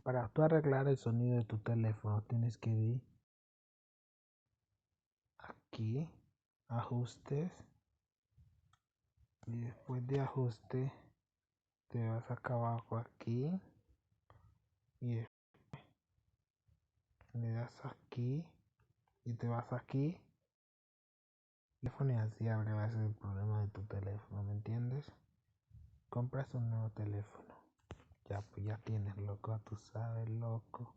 Para tú arreglar el sonido de tu teléfono tienes que ir aquí, ajustes, y después de ajuste te vas acá abajo aquí y le das aquí y te vas aquí. Y así arreglas el problema de tu teléfono, ¿me entiendes? Compras un nuevo teléfono. Ya, pues ya tienes, loco, tú sabes, loco.